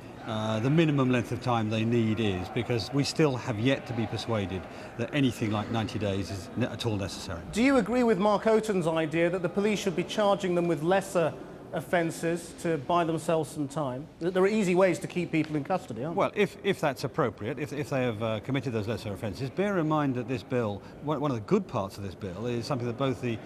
minimum length of time they need is, because we still have yet to be persuaded that anything like 90 days is at all necessary.
Do you agree with Mark Oaten's idea that the police should be charging them with lesser offences to buy themselves some time? There are easy ways to keep people in custody, aren't there?
Well, if that's appropriate, if they have committed those lesser offences, bear in mind that this bill, one of the good parts of this bill is something that both the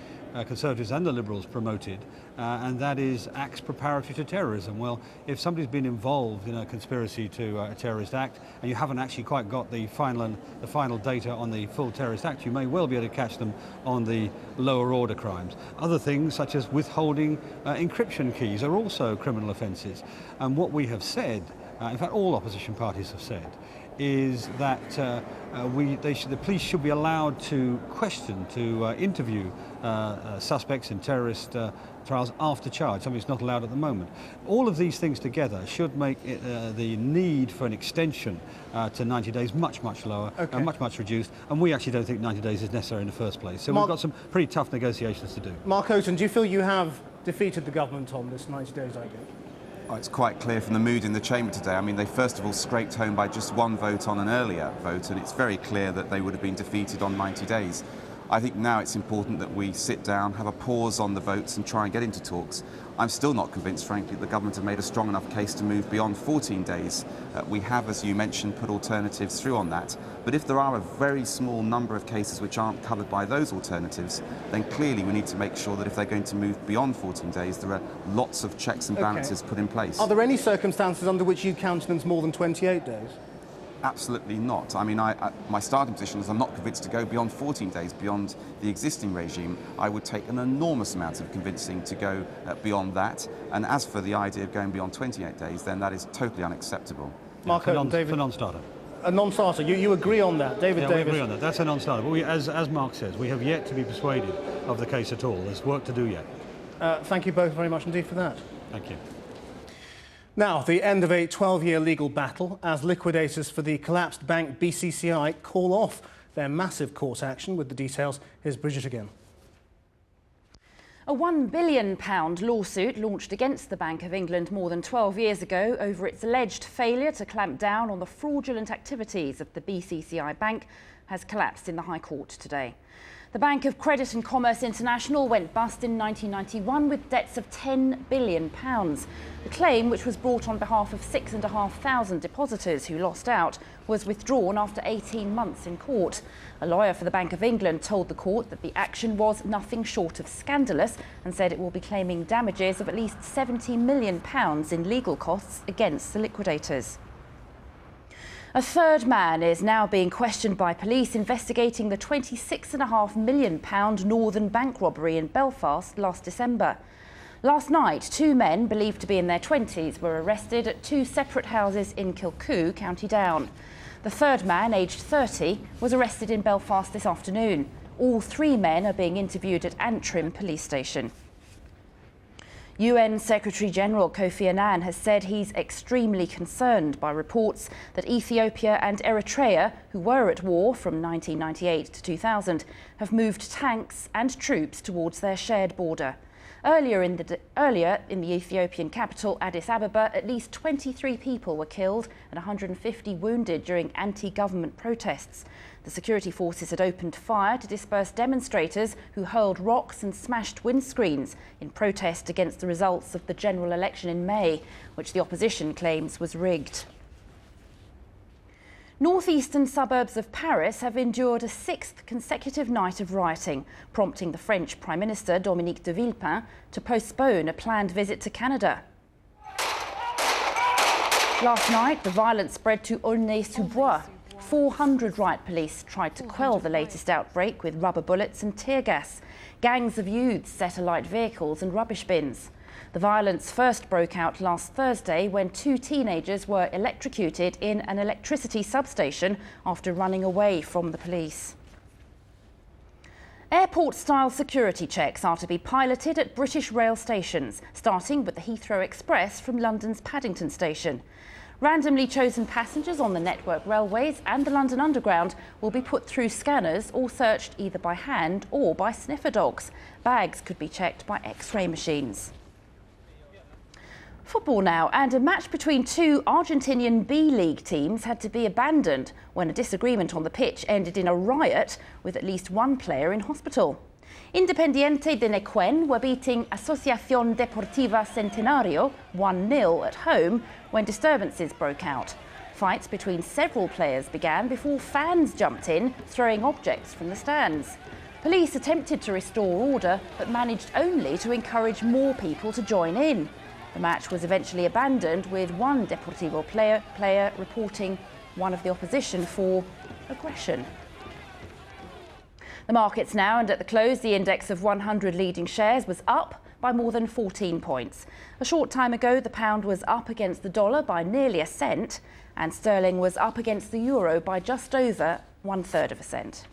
Conservatives and the Liberals promoted, and that is acts preparatory to terrorism. Well, if somebody's been involved in a conspiracy to a terrorist act and you haven't actually quite got the final data on the full terrorist act, you may well be able to catch them on the lower order crimes. Other things, such as withholding encryption keys, are also criminal offences. And what we have said, in fact all opposition parties have said, is that the police should be allowed to question, to interview suspects in terrorist trials after charge, something that's not allowed at the moment. All of these things together should make the need for an extension to 90 days much, much lower, and much reduced, and we actually don't think 90 days is necessary in the first place. So we've got some pretty tough negotiations to do.
Mark Oaten, do you feel you have defeated the government on this 90 days idea?
Oh, it's quite clear from the mood in the chamber today. I mean, they first of all scraped home by just one vote on an earlier vote, and it's very clear that they would have been defeated on 90 days. I think now it's important that we sit down, have a pause on the votes and try and get into talks. I'm still not convinced, frankly, that the government have made a strong enough case to move beyond 14 days. We have, as you mentioned, put alternatives through on that. But if there are a very small number of cases which aren't covered by those alternatives, then clearly we need to make sure that if they're going to move beyond 14 days, there are lots of checks and balances put in place.
Are there any circumstances under which you'd countenance more than 28 days?
Absolutely not. I mean, my starting position is I'm not convinced to go beyond 14 days, beyond the existing regime. I would take an enormous amount of convincing to go beyond that. And as for the idea of going beyond 28 days, then that is totally unacceptable.
Mark Oaten, David.
For non-starter.
A non-starter. You agree on that, David
Yeah,
Davis?
we agree on that. That's a non-starter. But as Mark says, we have yet to be persuaded of the case at all. There's work to do yet.
Thank you both very much indeed for that.
Thank you.
Now, the end of a 12-year legal battle as liquidators for the collapsed bank BCCI call off their massive court action. With the details, here's Bridget again.
A £1 billion lawsuit launched against the Bank of England more than 12 years ago over its alleged failure to clamp down on the fraudulent activities of the BCCI bank has collapsed in the High Court today. The Bank of Credit and Commerce International went bust in 1991 with debts of £10 billion. The claim, which was brought on behalf of 6,500 depositors who lost out, was withdrawn after 18 months in court. A lawyer for the Bank of England told the court that the action was nothing short of scandalous and said it will be claiming damages of at least £70 million in legal costs against the liquidators. A third man is now being questioned by police investigating the £26.5 million Northern bank robbery in Belfast last December. Last night, two men believed to be in their 20s were arrested at two separate houses in Kilcoo, County Down. The third man, aged 30, was arrested in Belfast this afternoon. All three men are being interviewed at Antrim Police Station. UN Secretary-General Kofi Annan has said he's extremely concerned by reports that Ethiopia and Eritrea, who were at war from 1998 to 2000, have moved tanks and troops towards their shared border. Earlier in the Ethiopian capital, Addis Ababa, at least 23 people were killed and 150 wounded during anti-government protests. The security forces had opened fire to disperse demonstrators who hurled rocks and smashed windscreens in protest against the results of the general election in May, which the opposition claims was rigged. Northeastern suburbs of Paris have endured a sixth consecutive night of rioting, prompting the French Prime Minister Dominique de Villepin to postpone a planned visit to Canada. Last night, the violence spread to Aulnay-sous-Bois. 400 riot police tried to quell the latest outbreak with rubber bullets and tear gas. Gangs of youths set alight vehicles and rubbish bins. The violence first broke out last Thursday when two teenagers were electrocuted in an electricity substation after running away from the police. Airport-style security checks are to be piloted at British rail stations, starting with the Heathrow Express from London's Paddington Station. Randomly chosen passengers on the network railways and the London Underground will be put through scanners or searched either by hand or by sniffer dogs. Bags could be checked by X-ray machines. Football now, and a match between two Argentinian B-League teams had to be abandoned when a disagreement on the pitch ended in a riot with at least one player in hospital. Independiente de Neuquén were beating Asociación Deportiva Centenario 1-0 at home when disturbances broke out. Fights between several players began before fans jumped in, throwing objects from the stands. Police attempted to restore order, but managed only to encourage more people to join in. The match was eventually abandoned, with one Deportivo player reporting one of the opposition for aggression. The markets now, and at the close, the index of 100 leading shares was up by more than 14 points. A short time ago, the pound was up against the dollar by nearly a cent, and sterling was up against the euro by just over 1/3 of a cent.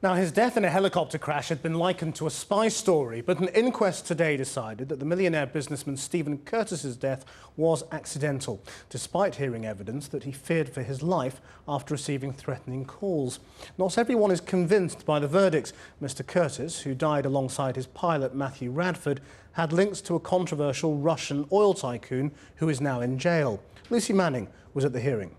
Now, his death in a helicopter crash had been likened to a spy story, but an inquest today decided that the millionaire businessman Stephen Curtis's death was accidental, despite hearing evidence that he feared for his life after receiving threatening calls. Not everyone is convinced by the verdicts. Mr. Curtis, who died alongside his pilot Matthew Radford, had links to a controversial Russian oil tycoon who is now in jail. Lucy Manning was at the hearing.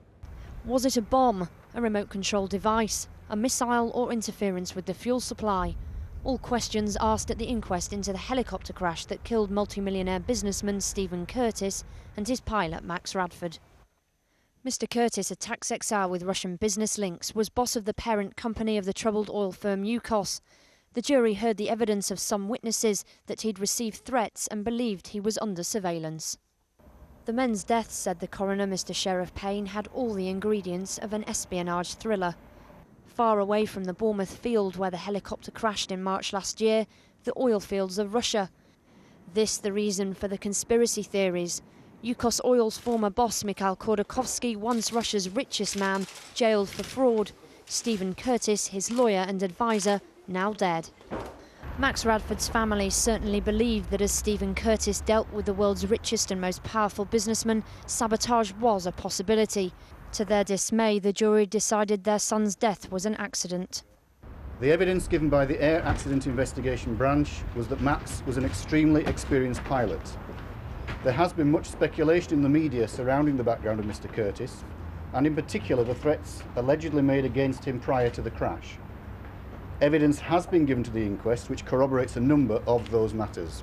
Was it a bomb, a remote-controlled device, a missile or interference with the fuel supply? All questions asked at the inquest into the helicopter crash that killed multimillionaire businessman Stephen Curtis and his pilot Max Radford. Mr. Curtis, a tax exile with Russian business links, was boss of the parent company of the troubled oil firm Yukos. The jury heard the evidence of some witnesses that he'd received threats and believed he was under surveillance. The men's deaths, said the coroner, Mr. Sheriff Payne, had all the ingredients of an espionage thriller. Far away from the Bournemouth field where the helicopter crashed in March last year, the oil fields of Russia. This the reason for the conspiracy theories. Yukos Oil's former boss, Mikhail Khodorkovsky, once Russia's richest man, jailed for fraud. Stephen Curtis, his lawyer and advisor, now dead. Max Radford's family certainly believed that as Stephen Curtis dealt with the world's richest and most powerful businessman, sabotage was a possibility. To their dismay, the jury decided their son's death was an accident.
The evidence given by the Air Accident Investigation Branch was that Max was an extremely experienced pilot. There has been much speculation in the media surrounding the background of Mr. Curtis, and in particular the threats allegedly made against him prior to the crash. Evidence has been given to the inquest which corroborates a number of those matters.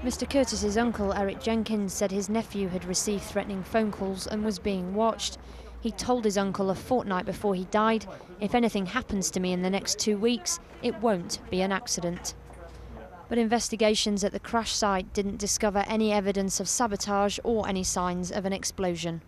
Mr. Curtis's uncle, Eric Jenkins, said his nephew had received threatening phone calls and was being watched. He told his uncle a fortnight before he died, "If anything happens to me in the next 2 weeks, it won't be an accident." But investigations at the crash site didn't discover any evidence of sabotage or any signs of an explosion.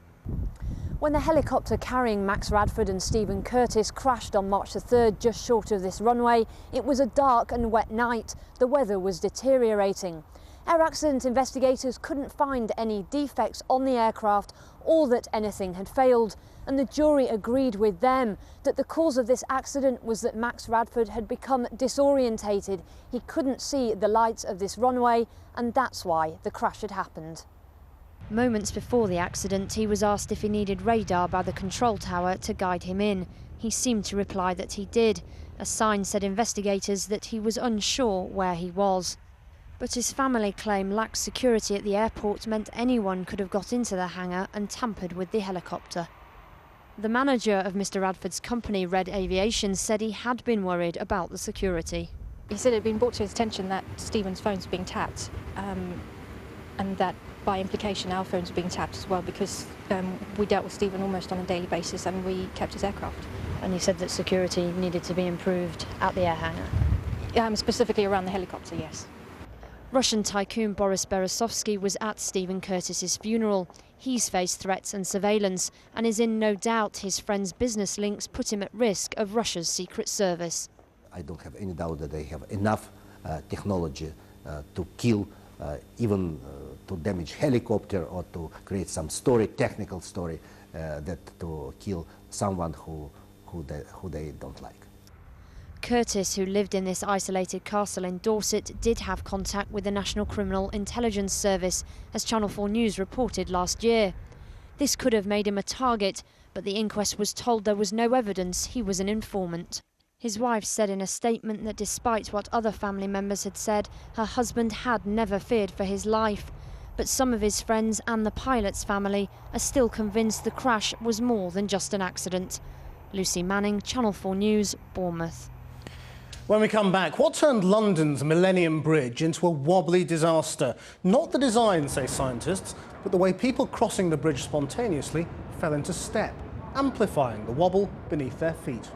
When the helicopter carrying Max Radford and Stephen Curtis crashed on March the 3rd just short of this runway, it was a dark and wet night. The weather was deteriorating. Air accident investigators couldn't find any defects on the aircraft or that anything had failed, and the jury agreed with them that the cause of this accident was that Max Radford had become disorientated. He couldn't see the lights of this runway, and that's why the crash had happened. Moments before the accident, he was asked if he needed radar by the control tower to guide him in. He seemed to reply that he did. A sign said investigators that he was unsure where he was. But his family claim lax security at the airport meant anyone could have got into the hangar and tampered with the helicopter. The manager of Mr. Radford's company, Red Aviation, said he had been worried about the security.
He said it had been brought to his attention that Stephen's phones were being tapped, and that by implication our phones were being tapped as well, because we dealt with Stephen almost on a daily basis and we kept his aircraft.
And he said that security needed to be improved at the air hangar?
Specifically around the helicopter, yes.
Russian tycoon Boris Berezovsky was at Stephen Curtis's funeral. He's faced threats and surveillance and is in no doubt his friend's business links put him at risk of Russia's secret service.
I don't have any doubt that they have enough technology to kill, even to damage helicopter or to create some story, technical story, that to kill someone who they don't like.
Curtis, who lived in this isolated castle in Dorset, did have contact with the National Criminal Intelligence Service, as Channel 4 News reported last year. This could have made him a target, but the inquest was told there was no evidence he was an informant. His wife said in a statement that despite what other family members had said, her husband had never feared for his life. But some of his friends and the pilot's family are still convinced the crash was more than just an accident. Lucy Manning, Channel 4 News, Bournemouth.
When we come back, what turned London's Millennium Bridge into a wobbly disaster? Not the design, say scientists, but the way people crossing the bridge spontaneously fell into step, amplifying the wobble beneath their feet.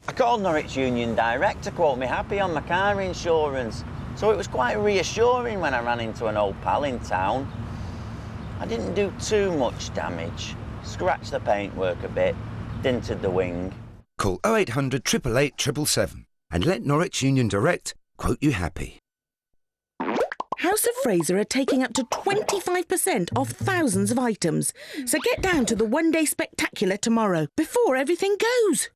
I called Norwich Union Direct to quote me happy on my car insurance, so it was quite reassuring when I ran into an old pal in town. I didn't do too much damage, scratched the paintwork a bit, dented the wing.
Call 0800 888 777 and let Norwich Union Direct quote you happy.
House of Fraser are taking up to 25% off thousands of items. So get down to the one-day spectacular tomorrow, before everything goes.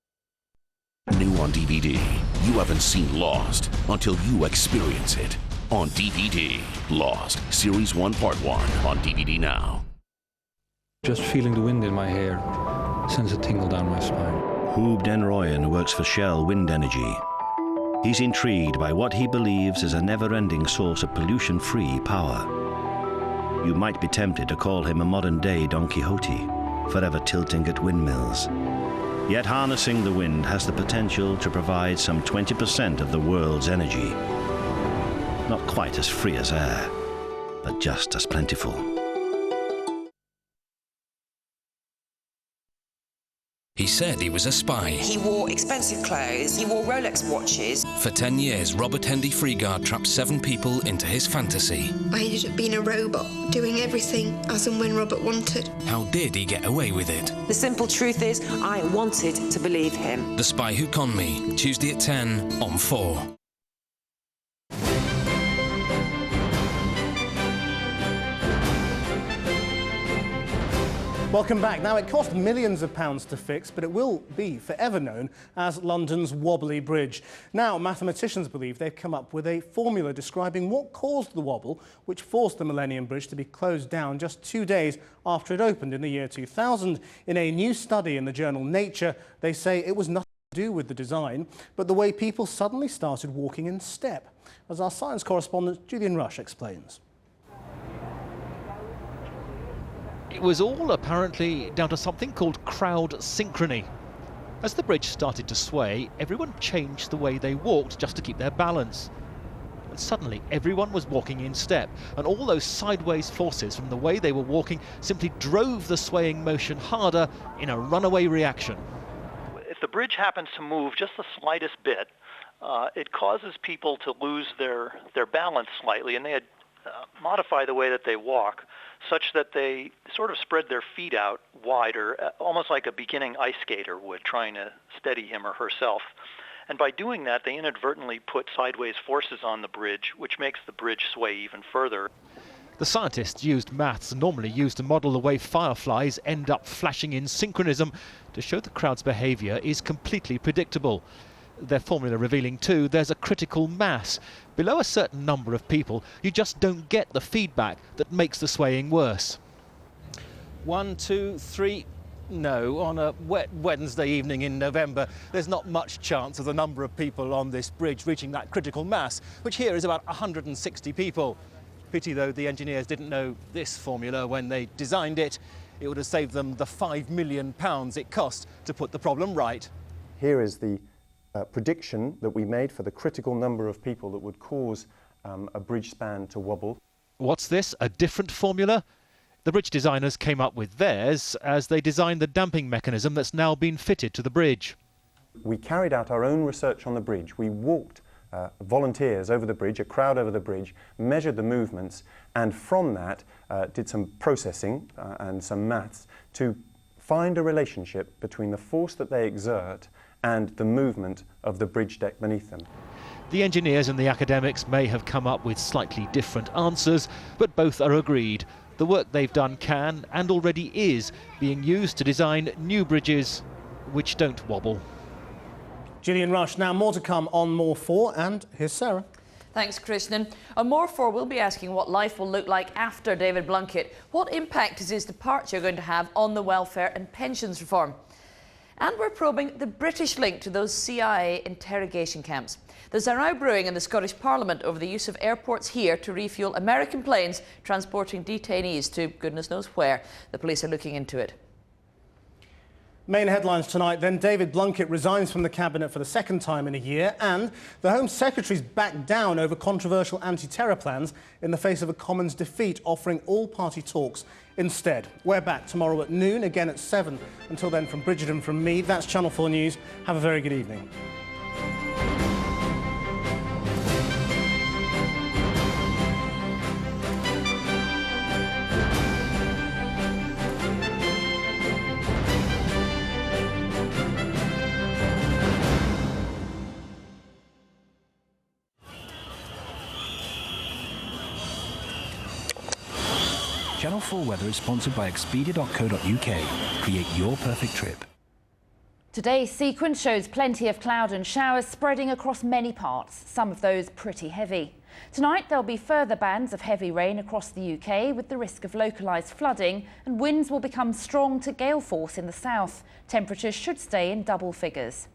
New on DVD. You haven't seen Lost until you experience it. On DVD. Lost, Series 1, Part 1, on DVD now.
Just feeling the wind in my hair sends a tingle down my spine.
Hoob Den Royen works for Shell Wind Energy. He's intrigued by what he believes is a never-ending source of pollution-free power. You might be tempted to call him a modern-day Don Quixote, forever tilting at windmills. Yet harnessing the wind has the potential to provide some 20% of the world's energy. Not quite as free as air, but just as plentiful.
He said he was a spy.
He wore expensive clothes, he wore Rolex watches.
For 10 years, Robert Hendy Freegard trapped 7 people into his fantasy.
I ended up being a robot, doing everything as and when Robert wanted.
How did he get away with it?
The simple truth is, I wanted to believe him.
The Spy Who Conned Me, Tuesday at 10 on 4.
Welcome back. Now, it cost millions of pounds to fix, but it will be forever known as London's wobbly bridge. Now, mathematicians believe they've come up with a formula describing what caused the wobble, which forced the Millennium Bridge to be closed down just 2 days after it opened in the year 2000. In a new study in the journal Nature, they say it was nothing to do with the design, but the way people suddenly started walking in step, as our science correspondent Julian Rush explains.
It was all apparently down to something called crowd synchrony. As the bridge started to sway, everyone changed the way they walked just to keep their balance. And suddenly everyone was walking in step, and all those sideways forces from the way they were walking simply drove the swaying motion harder in a runaway reaction.
If the bridge happens to move just the slightest bit, it causes people to lose their balance slightly, and they modify the way that they walk such that they sort of spread their feet out wider, almost like a beginning ice skater would, trying to steady him or herself. And by doing that, they inadvertently put sideways forces on the bridge, which makes the bridge sway even further.
The scientists used maths normally used to model the way fireflies end up flashing in synchronism to show the crowd's behaviour is completely predictable. Their formula revealing too there's a critical mass. Below a certain number of people, you just don't get the feedback that makes the swaying worse. 1, 2, 3... No, on a wet Wednesday evening in November, there's not much chance of the number of people on this bridge reaching that critical mass, which here is about 160 people. Pity, though, the engineers didn't know this formula when they designed it. It would have saved them the £5 million it cost to put the problem right.
Here is the prediction that we made for the critical number of people that would cause a bridge span to wobble.
What's this? A different formula? The bridge designers came up with theirs as they designed the damping mechanism that's now been fitted to the bridge.
We carried out our own research on the bridge. We walked volunteers over the bridge, a crowd over the bridge, measured the movements, and from that did some processing and some maths to find a relationship between the force that they exert and the movement of the bridge deck beneath them.
The engineers and the academics may have come up with slightly different answers, but both are agreed. The work they've done can, and already is, being used to design new bridges which don't wobble.
Gillian Rush. Now, more to come on More 4, and here's Sarah.
Thanks, Krishnan. On More 4, we'll be asking what life will look like after David Blunkett. What impact is his departure going to have on the welfare and pensions reform? And we're probing the British link to those CIA interrogation camps. There's a row brewing in the Scottish Parliament over the use of airports here to refuel American planes transporting detainees to goodness knows where. The police are looking into it.
Main headlines tonight, then David Blunkett resigns from the Cabinet for the second time in a year, and the Home Secretary's backed down over controversial anti-terror plans in the face of a Commons defeat, offering all-party talks instead. We're back tomorrow at noon, again at 7. Until then, from Bridget and from me, that's Channel 4 News. Have a very good evening.
Channel 4 weather is sponsored by Expedia.co.uk. Create your perfect trip.
Today's sequence shows plenty of cloud and showers spreading across many parts, some of those pretty heavy. Tonight there'll be further bands of heavy rain across the UK with the risk of localised flooding, and winds will become strong to gale force in the south. Temperatures should stay in double figures.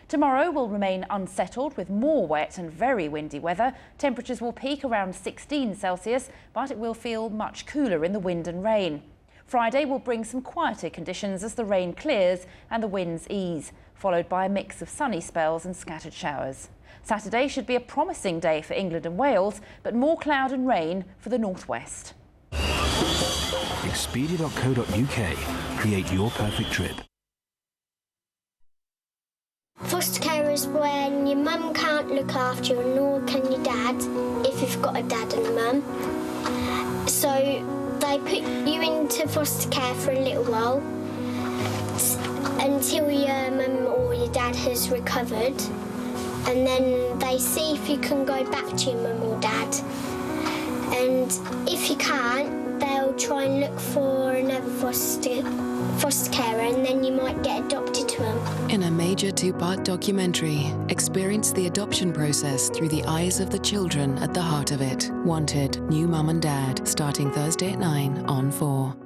Tomorrow will remain unsettled with more wet and very windy weather. Temperatures will peak around 16 Celsius, but it will feel much cooler in the wind and rain. Friday will bring some quieter conditions as the rain clears and the winds ease, followed by a mix of sunny spells and scattered showers. Saturday should be a promising day for England and Wales, but more cloud and rain for the northwest.
Expedia.co.uk. Create your perfect trip.
Foster care is when your mum can't look after you, nor can your dad, if you've got a dad and a mum. So they put you into foster care for a little while until your mum or your dad has recovered, and then they see if you can go back to your mum or dad. And if you can't, they'll try and look for another foster carer, and then you might get adopted to them.
In a major two-part documentary, experience the adoption process through the eyes of the children at the heart of it. Wanted, New Mum and Dad, starting Thursday at 9 on 4.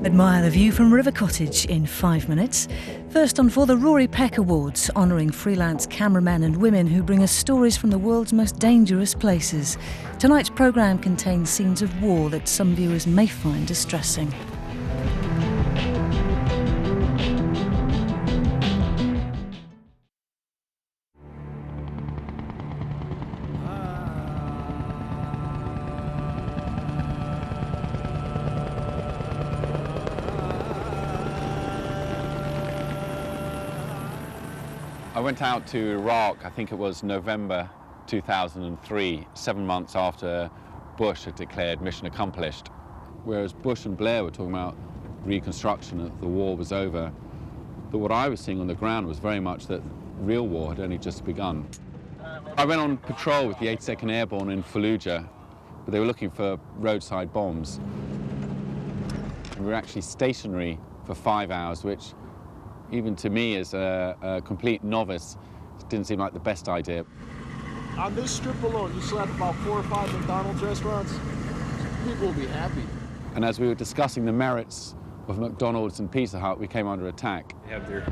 Admire the view from River Cottage in 5 minutes. First on 4, the Rory Peck Awards, honouring freelance cameramen and women who bring us stories from the world's most dangerous places. Tonight's programme contains scenes of war that some viewers may find distressing.
I went out to Iraq, I think it was November 2003, 7 months after Bush had declared mission accomplished. Whereas Bush and Blair were talking about reconstruction, that the war was over. But what I was seeing on the ground was very much that real war had only just begun. I went on patrol with the 82nd Airborne in Fallujah, but they were looking for roadside bombs. We were actually stationary for 5 hours, which even to me as a complete novice, didn't seem like the best idea.
On this strip alone, you slap about 4 or 5 McDonald's restaurants, people will be happy.
And as we were discussing the merits of McDonald's and Pizza Hut, we came under attack.
They have their